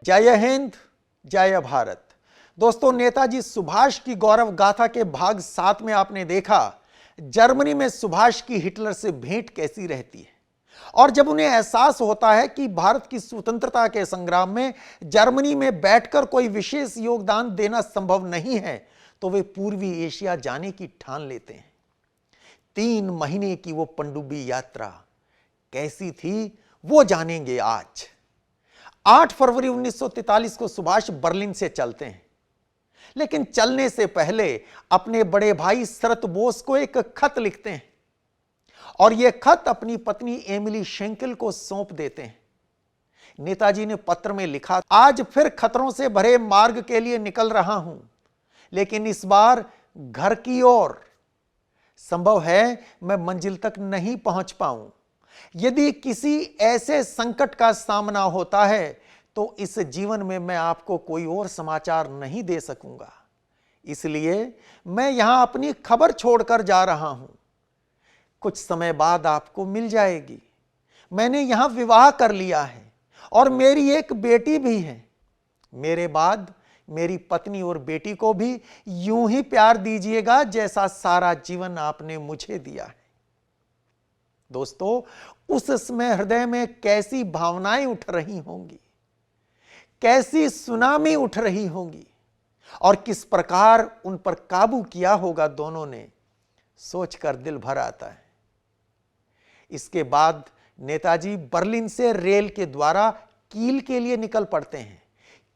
जय हिंद, जय भारत। दोस्तों, नेताजी सुभाष की गौरव गाथा के भाग 7 में आपने देखा जर्मनी में सुभाष की हिटलर से भेंट कैसी रहती है, और जब उन्हें एहसास होता है कि भारत की स्वतंत्रता के संग्राम में जर्मनी में बैठकर कोई विशेष योगदान देना संभव नहीं है, तो वे पूर्वी एशिया जाने की ठान लेते हैं। 3 महीने की वो पनडुब्बी यात्रा कैसी थी वो जानेंगे आज। 8 फरवरी 1943 को सुभाष बर्लिन से चलते हैं, लेकिन चलने से पहले अपने बड़े भाई शरत बोस को एक खत लिखते हैं और यह खत अपनी पत्नी एमिली शेंकेल को सौंप देते हैं। नेताजी ने पत्र में लिखा, आज फिर खतरों से भरे मार्ग के लिए निकल रहा हूं, लेकिन इस बार घर की ओर। संभव है मैं मंजिल तक नहीं पहुंच पाऊं। यदि किसी ऐसे संकट का सामना होता है तो इस जीवन में मैं आपको कोई और समाचार नहीं दे सकूंगा, इसलिए मैं यहां अपनी खबर छोड़कर जा रहा हूं। कुछ समय बाद आपको मिल जाएगी। मैंने यहां विवाह कर लिया है और मेरी एक बेटी भी है। मेरे बाद मेरी पत्नी और बेटी को भी यूं ही प्यार दीजिएगा जैसा सारा जीवन आपने मुझे दिया है। दोस्तों, उस समय हृदय में कैसी भावनाएं उठ रही होंगी, कैसी सुनामी उठ रही होंगी और किस प्रकार उन पर काबू किया होगा दोनों ने, सोचकर दिल भर आता है। इसके बाद नेताजी बर्लिन से रेल के द्वारा कील के लिए निकल पड़ते हैं।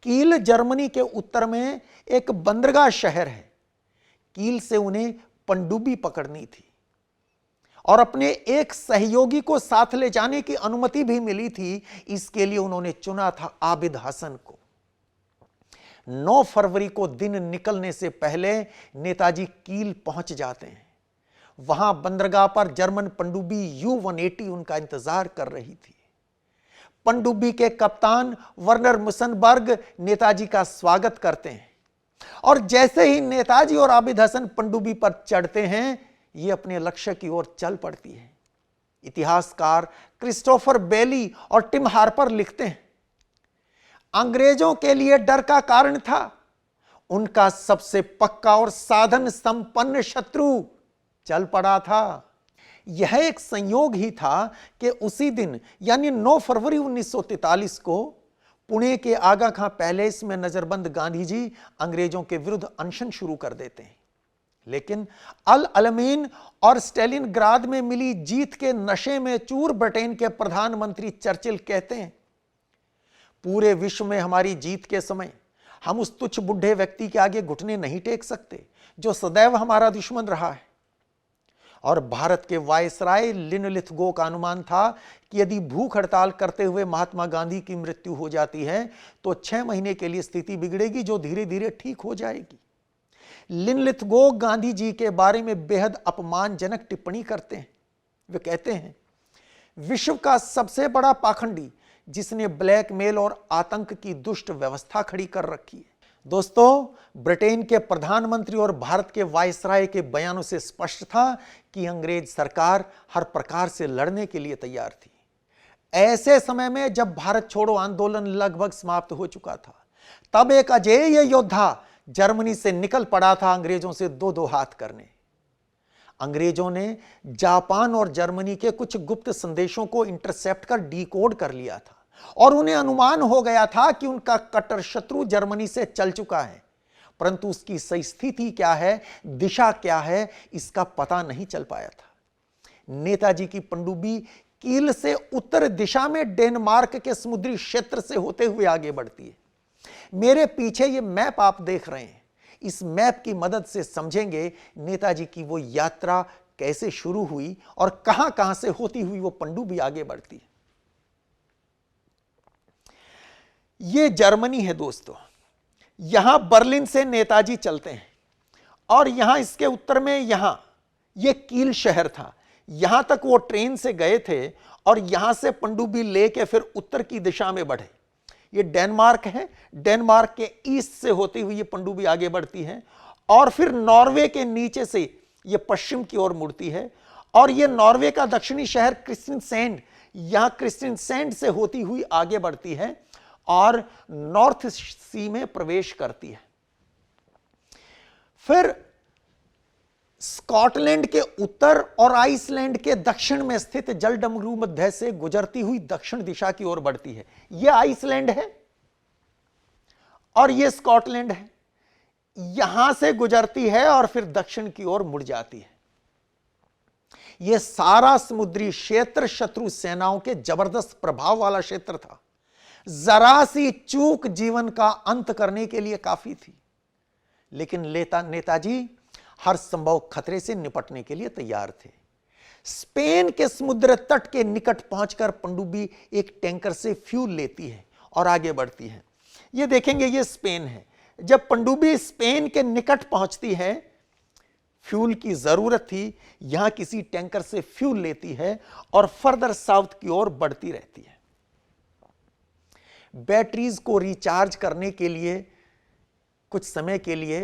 कील जर्मनी के उत्तर में एक बंदरगाह शहर है। कील से उन्हें पनडुब्बी पकड़नी थी और अपने एक सहयोगी को साथ ले जाने की अनुमति भी मिली थी। इसके लिए उन्होंने चुना था आबिद हसन को। 9 फरवरी को दिन निकलने से पहले नेताजी कील पहुंच जाते हैं। वहां बंदरगाह पर जर्मन पनडुब्बी U-180 उनका इंतजार कर रही थी। पनडुब्बी के कप्तान वर्नर मुसनबर्ग नेताजी का स्वागत करते हैं और जैसे ही नेताजी और आबिद हसन पनडुब्बी पर चढ़ते हैं, ये अपने लक्ष्य की ओर चल पड़ती है। इतिहासकार क्रिस्टोफर बेली और टिम हार्पर लिखते हैं, अंग्रेजों के लिए डर का कारण था उनका सबसे पक्का और साधन संपन्न शत्रु चल पड़ा था। यह एक संयोग ही था कि उसी दिन यानी 9 फरवरी 1943 को पुणे के आगा खां पैलेस में नजरबंद गांधी जी अंग्रेजों के विरुद्ध अनशन शुरू कर देते हैं। लेकिन अल अलमीन और स्टेलिनग्राद में मिली जीत के नशे में चूर ब्रिटेन के प्रधानमंत्री चर्चिल कहते हैं, पूरे विश्व में हमारी जीत के समय हम उस तुच्छ बुढ़े व्यक्ति के आगे घुटने नहीं टेक सकते जो सदैव हमारा दुश्मन रहा है। और भारत के वायसराय लिनलिथगो का अनुमान था कि यदि भूख हड़ताल करते हुए महात्मा गांधी की मृत्यु हो जाती है तो 6 महीने के लिए स्थिति बिगड़ेगी, जो धीरे धीरे ठीक हो जाएगी। लिनलिथगो गांधी जी के बारे में बेहद अपमानजनक टिप्पणी करते हैं। वे कहते हैं, विश्व का सबसे बड़ा पाखंडी जिसने ब्लैकमेल और आतंक की दुष्ट व्यवस्था खड़ी कर रखी है। दोस्तों, ब्रिटेन के प्रधानमंत्री और भारत के वायसराय के बयानों से स्पष्ट था कि अंग्रेज सरकार हर प्रकार से लड़ने के लिए तैयार थी। ऐसे समय में जब भारत छोड़ो आंदोलन लगभग समाप्त हो चुका था, तब एक अजेय योद्धा जर्मनी से निकल पड़ा था अंग्रेजों से 2-2 हाथ करने। अंग्रेजों ने जापान और जर्मनी के कुछ गुप्त संदेशों को इंटरसेप्ट कर डिकोड कर लिया था और उन्हें अनुमान हो गया था कि उनका कट्टर शत्रु जर्मनी से चल चुका है, परंतु उसकी सही स्थिति क्या है, दिशा क्या है, इसका पता नहीं चल पाया था। नेताजी की पनडुब्बी कील से उत्तर दिशा में डेनमार्क के समुद्री क्षेत्र से होते हुए आगे बढ़ती है। मेरे पीछे ये मैप आप देख रहे हैं। इस मैप की मदद से समझेंगे नेताजी की वो यात्रा कैसे शुरू हुई और कहां कहां से होती हुई वो पनडुब्बी आगे बढ़ती है। ये जर्मनी है दोस्तों। यहां बर्लिन से नेताजी चलते हैं और यहां इसके उत्तर में यहां ये कील शहर था। यहां तक वो ट्रेन से गए थे और यहां से पनडुब्बी लेके फिर उत्तर की दिशा में बढ़े। ये डेनमार्क है। डेनमार्क के ईस्ट से होती हुई ये पनडुब्बी आगे बढ़ती है और फिर नॉर्वे के नीचे से ये पश्चिम की ओर मुड़ती है और ये नॉर्वे का दक्षिणी शहर क्रिस्टियनसैंड, यहां क्रिस्टियनसैंड से होती हुई आगे बढ़ती है और नॉर्थ सी में प्रवेश करती है। फिर स्कॉटलैंड के उत्तर और आइसलैंड के दक्षिण में स्थित जलडमरू मध्य से गुजरती हुई दक्षिण दिशा की ओर बढ़ती है। यह आइसलैंड है और यह स्कॉटलैंड है। यहां से गुजरती है और फिर दक्षिण की ओर मुड़ जाती है। यह सारा समुद्री क्षेत्र शत्रु सेनाओं के जबरदस्त प्रभाव वाला क्षेत्र था। जरा सी चूक जीवन का अंत करने के लिए काफी थी, लेकिन नेताजी हर संभव खतरे से निपटने के लिए तैयार थे। स्पेन के समुद्र तट के निकट पहुंचकर पनडुब्बी एक टैंकर से फ्यूल लेती है और आगे बढ़ती है। यह देखेंगे, यह स्पेन है। जब पनडुब्बी स्पेन के निकट पहुंचती है, फ्यूल की जरूरत थी, यहां किसी टैंकर से फ्यूल लेती है और फर्दर साउथ की ओर बढ़ती रहती है। बैटरीज को रिचार्ज करने के लिए कुछ समय के लिए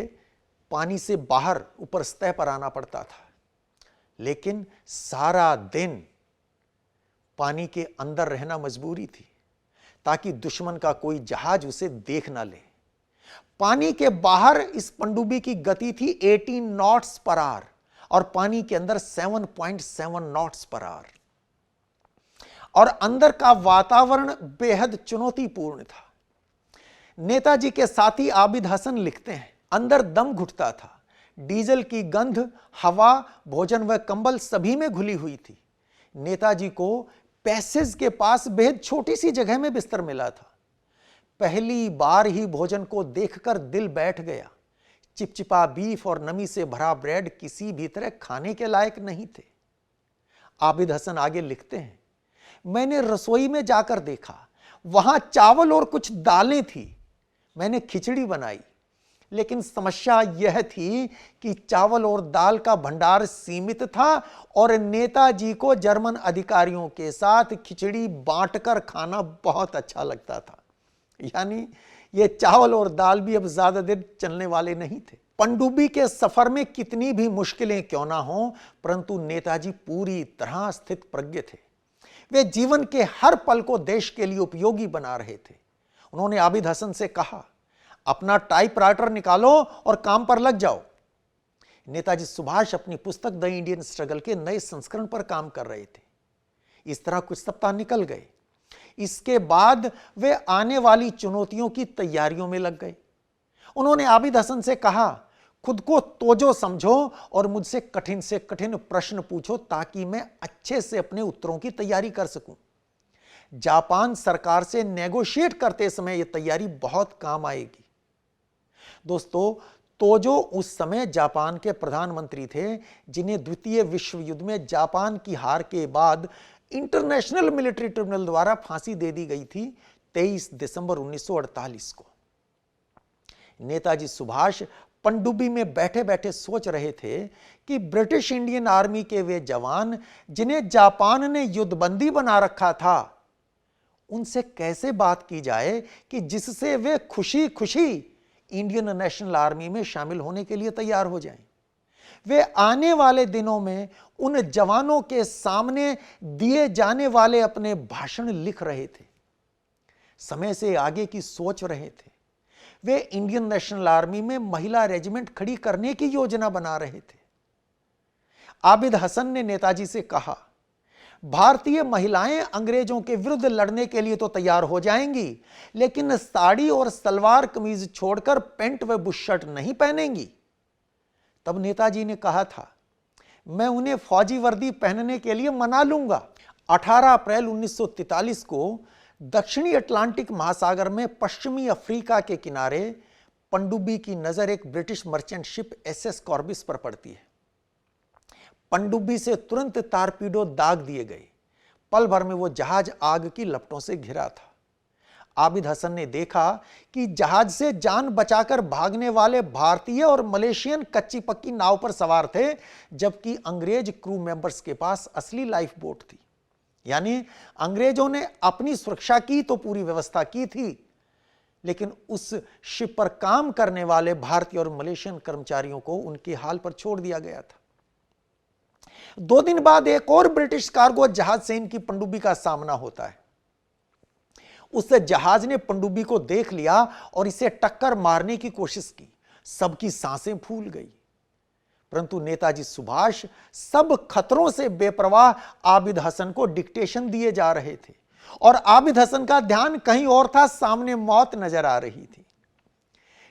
पानी से बाहर ऊपर सतह पर आना पड़ता था, लेकिन सारा दिन पानी के अंदर रहना मजबूरी थी ताकि दुश्मन का कोई जहाज उसे देख ना ले। पानी के बाहर इस पनडुब्बी की गति थी 18 नॉट्स पर आवर और पानी के अंदर 7.7 नॉट्स पर आवर। और अंदर का वातावरण बेहद चुनौतीपूर्ण था। नेताजी के साथी आबिद हसन लिखते हैं, अंदर दम घुटता था। डीजल की गंध, हवा, भोजन व कंबल सभी में घुली हुई थी। नेताजी को पैसेज के पास बेहद छोटी सी जगह में बिस्तर मिला था। पहली बार ही भोजन को देखकर दिल बैठ गया। चिपचिपा बीफ और नमी से भरा ब्रेड किसी भी तरह खाने के लायक नहीं थे। आबिद हसन आगे लिखते हैं, मैंने रसोई में जाकर देखा, वहां चावल और कुछ दालें थी। मैंने खिचड़ी बनाई, लेकिन समस्या यह थी कि चावल और दाल का भंडार सीमित था और नेताजी को जर्मन अधिकारियों के साथ खिचड़ी बांटकर खाना बहुत अच्छा लगता था। यानी ये चावल और दाल भी अब ज्यादा देर चलने वाले नहीं थे। पनडुब्बी के सफर में कितनी भी मुश्किलें क्यों ना हो, परंतु नेताजी पूरी तरह स्थित प्रज्ञ थे। वे जीवन के हर पल को देश के लिए उपयोगी बना रहे थे। उन्होंने आबिद हसन से कहा, अपना टाइपराइटर निकालो और काम पर लग जाओ। नेताजी सुभाष अपनी पुस्तक द इंडियन स्ट्रगल के नए संस्करण पर काम कर रहे थे। इस तरह कुछ सप्ताह निकल गए। इसके बाद वे आने वाली चुनौतियों की तैयारियों में लग गए। उन्होंने आबिद हसन से कहा, खुद को तोजो समझो और मुझसे कठिन से कठिन प्रश्न पूछो ताकि मैं अच्छे से अपने उत्तरों की तैयारी कर सकूं। जापान सरकार से नेगोशिएट करते समय यह तैयारी बहुत काम आएगी। दोस्तों, तोजो उस समय जापान के प्रधानमंत्री थे, जिन्हें द्वितीय विश्व युद्ध में जापान की हार के बाद इंटरनेशनल मिलिट्री ट्रिब्यूनल द्वारा फांसी दे दी गई थी 23 दिसंबर 1948 को। नेताजी सुभाष पनडुब्बी में बैठे बैठे सोच रहे थे कि ब्रिटिश इंडियन आर्मी के वे जवान जिन्हें जापान ने युद्धबंदी बना रखा था, उनसे कैसे बात की जाए कि जिससे वे खुशी खुशी इंडियन नेशनल आर्मी में शामिल होने के लिए तैयार हो जाएं। वे आने वाले दिनों में उन जवानों के सामने दिए जाने वाले अपने भाषण लिख रहे थे, समय से आगे की सोच रहे थे। वे इंडियन नेशनल आर्मी में महिला रेजिमेंट खड़ी करने की योजना बना रहे थे। आबिद हसन ने नेताजी से कहा, भारतीय महिलाएं अंग्रेजों के विरुद्ध लड़ने के लिए तो तैयार हो जाएंगी, लेकिन साड़ी और सलवार कमीज छोड़कर पैंट व बुशर्ट नहीं पहनेंगी। तब नेताजी ने कहा था, मैं उन्हें फौजी वर्दी पहनने के लिए मना लूंगा। 18 अप्रैल 1943 को दक्षिणी अटलांटिक महासागर में पश्चिमी अफ्रीका के किनारे पनडुब्बी की नजर एक ब्रिटिश मर्चेंट शिप SS कॉर्बिस पर पड़ती है। पनडुब्बी से तुरंत टारपीडो दाग दिए गए। पल भर में वो जहाज आग की लपटों से घिरा था। आबिद हसन ने देखा कि जहाज से जान बचाकर भागने वाले भारतीय और मलेशियन कच्ची पक्की नाव पर सवार थे, जबकि अंग्रेज क्रू मेंबर्स के पास असली लाइफ बोट थी। यानी अंग्रेजों ने अपनी सुरक्षा की तो पूरी व्यवस्था की थी, लेकिन उस शिप पर काम करने वाले भारतीय और मलेशियन कर्मचारियों को उनके हाल पर छोड़ दिया गया था। 2 दिन बाद एक और ब्रिटिश कार्गो जहाज से इनकी पनडुब्बी का सामना होता है। उस जहाज ने पनडुब्बी को देख लिया और इसे टक्कर मारने की कोशिश की। सबकी सांसें फूल गई, परंतु नेताजी सुभाष सब खतरों से बेपरवाह आबिद हसन को डिक्टेशन दिए जा रहे थे और आबिद हसन का ध्यान कहीं और था, सामने मौत नजर आ रही थी।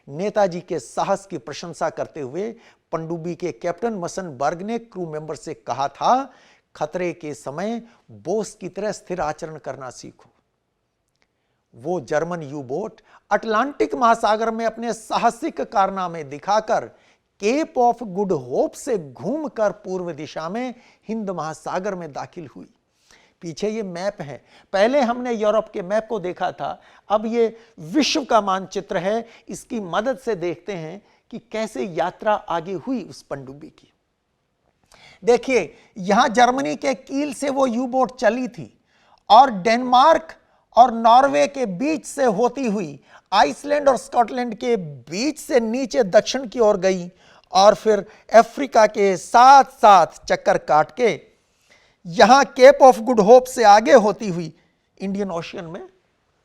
नेताजी के साहस की प्रशंसा करते हुए पनडुब्बी के कैप्टन मसनबर्ग ने क्रू मेंबर से कहा था, खतरे के समय बोस की तरह स्थिर आचरण करना सीखो। वो जर्मन यू बोट अटलांटिक महासागर में अपने साहसिक कारनामे दिखाकर केप ऑफ गुड होप से घूमकर पूर्व दिशा में हिंद महासागर में दाखिल हुई। पीछे ये मैप है, पहले हमने यूरोप के मैप को देखा था, अब ये विश्व का मानचित्र है। इसकी मदद से देखते हैं कि कैसे यात्रा आगे हुई उस पनडुब्बी की। देखिए, यहां जर्मनी के कील से वो यू बोट चली थी और डेनमार्क और नॉर्वे के बीच से होती हुई आइसलैंड और स्कॉटलैंड के बीच से नीचे दक्षिण की ओर गई और फिर अफ्रीका के साथ साथ चक्कर काट के यहां केप ऑफ गुड होप से आगे होती हुई इंडियन ओशियन में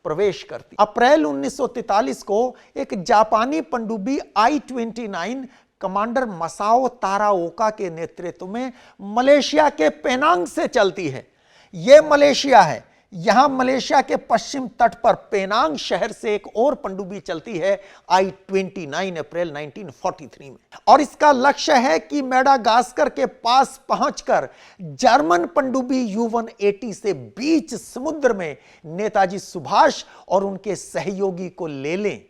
प्रवेश करती। अप्रैल 1943 को एक जापानी पनडुब्बी I-29 कमांडर मसाओ ताराओका के नेतृत्व में मलेशिया के पेनांग से चलती है। यह मलेशिया है। यहां मलेशिया के पश्चिम तट पर पेनांग शहर से एक और पनडुब्बी चलती है I-29 अप्रैल 1943 में, और इसका लक्ष्य है कि मेडागास्कर के पास पहुंचकर जर्मन पनडुब्बी U-180 से बीच समुद्र में नेताजी सुभाष और उनके सहयोगी को ले लें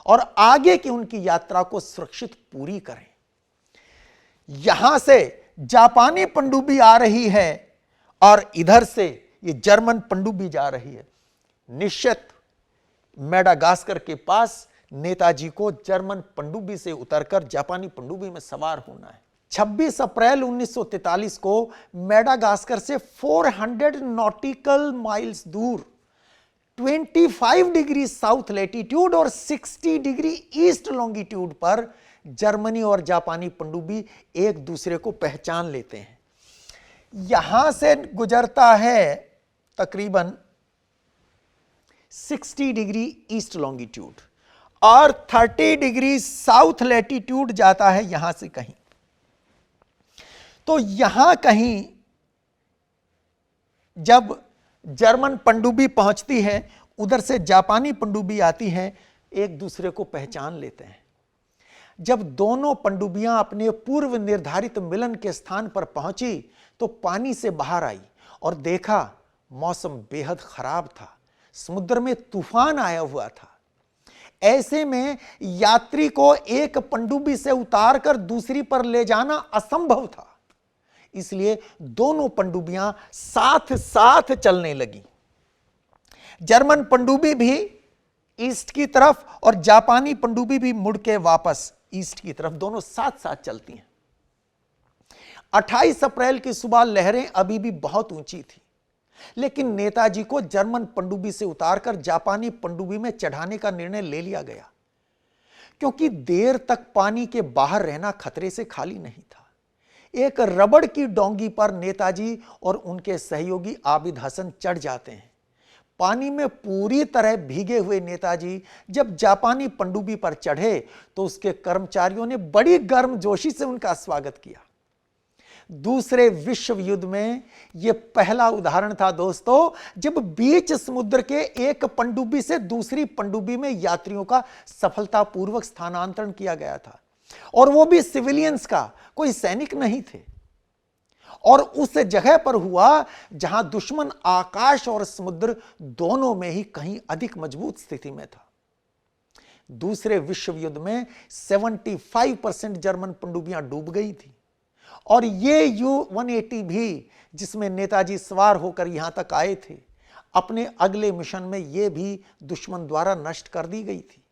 और आगे की उनकी यात्रा को सुरक्षित पूरी करें। यहां से जापानी पनडुब्बी आ रही है और इधर से ये जर्मन पनडुब्बी जा रही है। निश्चित मेडागास्कर के पास नेताजी को जर्मन पनडुब्बी से उतरकर जापानी पनडुब्बी में सवार होना है। 26 अप्रैल 1943 को मेडागास्कर से 400 नॉटिकल माइल्स दूर 25 डिग्री साउथ लैटिट्यूड और 60 डिग्री ईस्ट लॉन्गिट्यूड पर जर्मनी और जापानी पनडुब्बी एक दूसरे को पहचान लेते हैं। यहां से गुजरता है तकरीबन 60 डिग्री ईस्ट लॉन्गिट्यूड और 30 डिग्री साउथ लैटिट्यूड जाता है यहां से कहीं। तो यहां कहीं जब जर्मन पनडुब्बी पहुंचती है, उधर से जापानी पनडुब्बी आती है, एक दूसरे को पहचान लेते हैं। जब दोनों पनडुब्बियां अपने पूर्व निर्धारित मिलन के स्थान पर पहुंची तो पानी से बाहर आई और देखा मौसम बेहद खराब था, समुद्र में तूफान आया हुआ था। ऐसे में यात्री को एक पनडुब्बी से उतारकर दूसरी पर ले जाना असंभव था, इसलिए दोनों पनडुब्बियां साथ साथ चलने लगी। जर्मन पनडुब्बी भी ईस्ट की तरफ और जापानी पनडुब्बी भी मुड़ के वापस ईस्ट की तरफ, दोनों साथ साथ चलती हैं। 28 अप्रैल की सुबह लहरें अभी भी बहुत ऊंची थी, लेकिन नेताजी को जर्मन पनडुब्बी से उतारकर जापानी पनडुब्बी में चढ़ाने का निर्णय ले लिया गया, क्योंकि देर तक पानी के बाहर रहना खतरे से खाली नहीं था। एक रबड़ की डोंगी पर नेताजी और उनके सहयोगी आबिद हसन चढ़ जाते हैं। पानी में पूरी तरह भीगे हुए नेताजी जब जापानी पनडुब्बी पर चढ़े तो उसके कर्मचारियों ने बड़ी गर्मजोशी से उनका स्वागत किया। दूसरे विश्व युद्ध में यह पहला उदाहरण था दोस्तों, जब बीच समुद्र के एक पनडुब्बी से दूसरी पनडुब्बी में यात्रियों का सफलतापूर्वक स्थानांतरण किया गया था, और वो भी सिविलियंस का, कोई सैनिक नहीं थे। और उस जगह पर हुआ जहां दुश्मन आकाश और समुद्र दोनों में ही कहीं अधिक मजबूत स्थिति में था। दूसरे विश्व युद्ध में 75% जर्मन पनडुब्बियां डूब गई थी, और ये U-180 भी, जिसमें नेताजी सवार होकर यहां तक आए थे, अपने अगले मिशन में यह भी दुश्मन द्वारा नष्ट कर दी गई थी।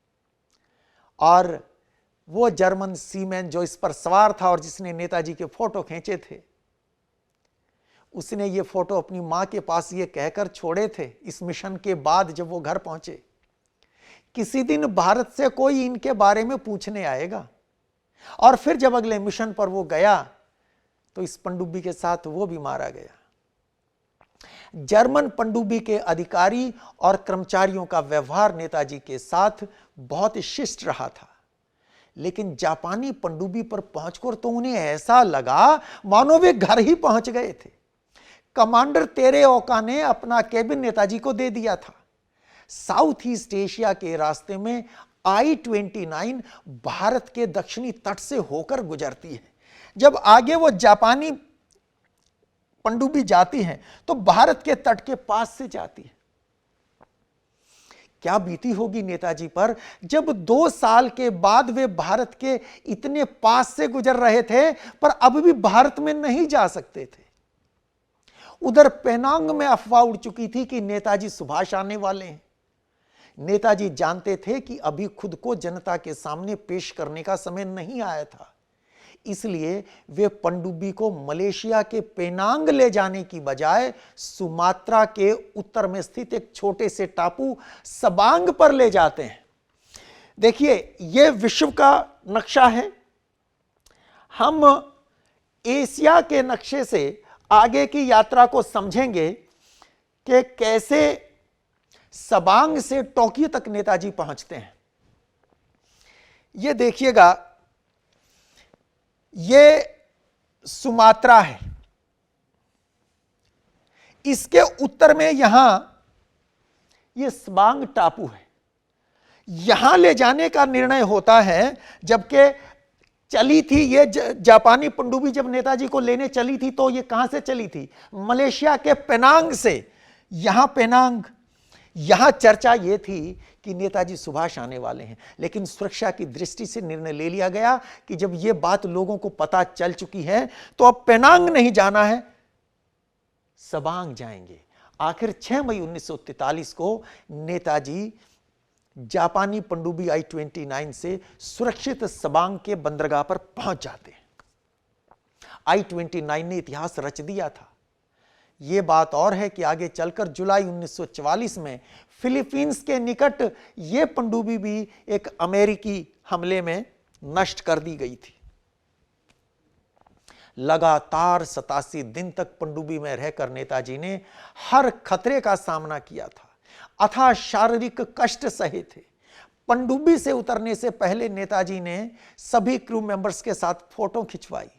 और वो जर्मन सीमैन जो इस पर सवार था और जिसने नेताजी के फोटो खींचे थे, उसने ये फोटो अपनी मां के पास ये कहकर छोड़े थे इस मिशन के बाद जब वो घर पहुंचे, किसी दिन भारत से कोई इनके बारे में पूछने आएगा। और फिर जब अगले मिशन पर वो गया तो इस पनडुब्बी के साथ वो भी मारा गया। जर्मन पनडुब्बी के अधिकारी और कर्मचारियों का व्यवहार नेताजी के साथ बहुत शिष्ट रहा था, लेकिन जापानी पनडुब्बी पर पहुंचकर तो उन्हें ऐसा लगा मानो वे घर ही पहुंच गए थे। कमांडर तेरेओका ने अपना केबिन नेताजी को दे दिया था। साउथ ईस्ट एशिया के रास्ते में I-29 भारत के दक्षिणी तट से होकर गुजरती है। जब आगे वो जापानी पनडुब्बी जाती है तो भारत के तट के पास से जाती है। क्या बीती होगी नेताजी पर जब 2 साल के बाद वे भारत के इतने पास से गुजर रहे थे पर अब भी भारत में नहीं जा सकते थे। उधर पेनांग में अफवाह उड़ चुकी थी कि नेताजी सुभाष आने वाले हैं। नेताजी जानते थे कि अभी खुद को जनता के सामने पेश करने का समय नहीं आया था, इसलिए वे पनडुब्बी को मलेशिया के पेनांग ले जाने की बजाय सुमात्रा के उत्तर में स्थित एक छोटे से टापू सबांग पर ले जाते हैं। देखिए, यह विश्व का नक्शा है। हम एशिया के नक्शे से आगे की यात्रा को समझेंगे कि कैसे सबांग से टोक्यो तक नेताजी पहुंचते हैं। यह देखिएगा, यह सुमात्रा है, इसके उत्तर में यहां यह सबांग टापू है। यहां ले जाने का निर्णय होता है जबकि चली थी ये जापानी पनडुब्बी, जब नेताजी को लेने चली थी तो ये कहां से चली थी? मलेशिया के पेनांग से। यहां पेनांग, यहां चर्चा यह थी कि नेताजी सुभाष आने वाले हैं, लेकिन सुरक्षा की दृष्टि से निर्णय ले लिया गया कि जब यह बात लोगों को पता चल चुकी है तो अब पेनांग नहीं जाना है, सबांग जाएंगे। आखिर 6 मई 1943 को नेताजी जापानी पनडुब्बी I-29 से सुरक्षित सबांग के बंदरगाह पर पहुंच जाते हैं। I-29 ने इतिहास रच दिया था। यह बात और है कि आगे चलकर जुलाई 1944 में फिलीपींस के निकट यह पनडुब्बी भी एक अमेरिकी हमले में नष्ट कर दी गई थी। लगातार 87 दिन तक पनडुब्बी में रहकर नेताजी ने हर खतरे का सामना किया था, अथाह शारीरिक कष्ट सहे थे। पनडुब्बी से उतरने से पहले नेताजी ने सभी क्रू मेंबर्स के साथ फोटो खिंचवाई।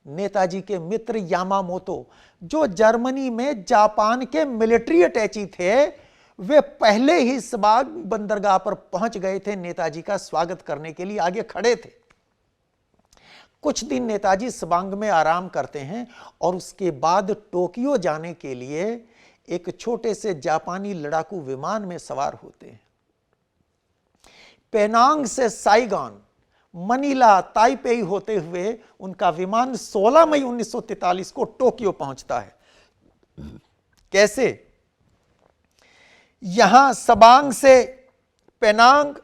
नेताजी के मित्र यामामोतो, जो जर्मनी में जापान के मिलिट्री अटैची थे, वे पहले ही सबांग बंदरगाह पर पहुंच गए थे। नेताजी का स्वागत करने के लिए आगे खड़े थे। कुछ दिन नेताजी सबांग में आराम करते हैं और उसके बाद टोक्यो जाने के लिए एक छोटे से जापानी लड़ाकू विमान में सवार होते हैं। पेनांग से साइगॉन, मनीला, ताइपेई होते हुए उनका विमान 16 मई 1943 को टोक्यो पहुंचता है। कैसे? यहां सबांग से पेनांग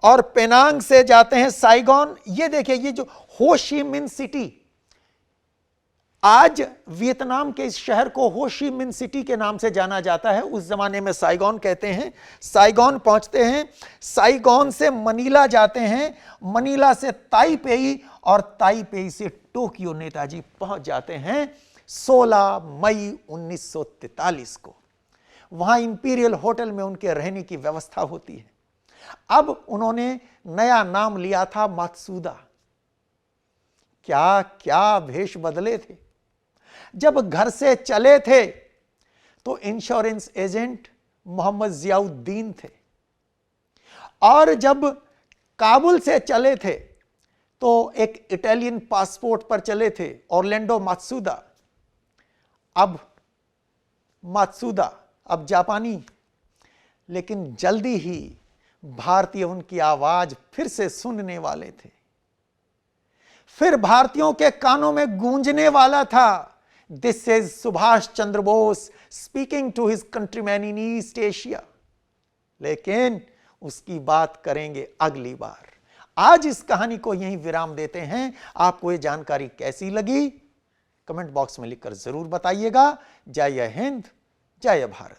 और पेनांग से जाते हैं साइगॉन। ये देखिए, ये जो हो ची मिन्ह सिटी, आज वियतनाम के इस शहर को हो ची मिन्ह सिटी के नाम से जाना जाता है, उस जमाने में साइगॉन कहते हैं। साइगॉन पहुंचते हैं, साइगॉन से मनीला जाते हैं, मनीला से ताइपेई और ताइपेई से टोक्यो नेताजी पहुंच जाते हैं 16 मई 1943 को। वहां इंपीरियल होटल में उनके रहने की व्यवस्था होती है। अब उन्होंने नया नाम लिया था मात्सुदा। क्या क्या भेष बदले थे। जब घर से चले थे तो इंश्योरेंस एजेंट मोहम्मद जियाउद्दीन थे, और जब काबुल से चले थे तो एक इटालियन पासपोर्ट पर चले थे, ऑरलैंडो मात्सुदा। अब मात्सुदा, अब जापानी, लेकिन जल्दी ही भारतीय उनकी आवाज फिर से सुनने वाले थे। फिर भारतीयों के कानों में गूंजने वाला था, this is Subhash Chandra Bose speaking to his countryman in East Asia. लेकिन उसकी बात करेंगे अगली बार। आज इस कहानी को यहीं विराम देते हैं। आपको यह जानकारी कैसी लगी कमेंट बॉक्स में लिखकर जरूर बताइएगा। जय हिंद, जय भारत।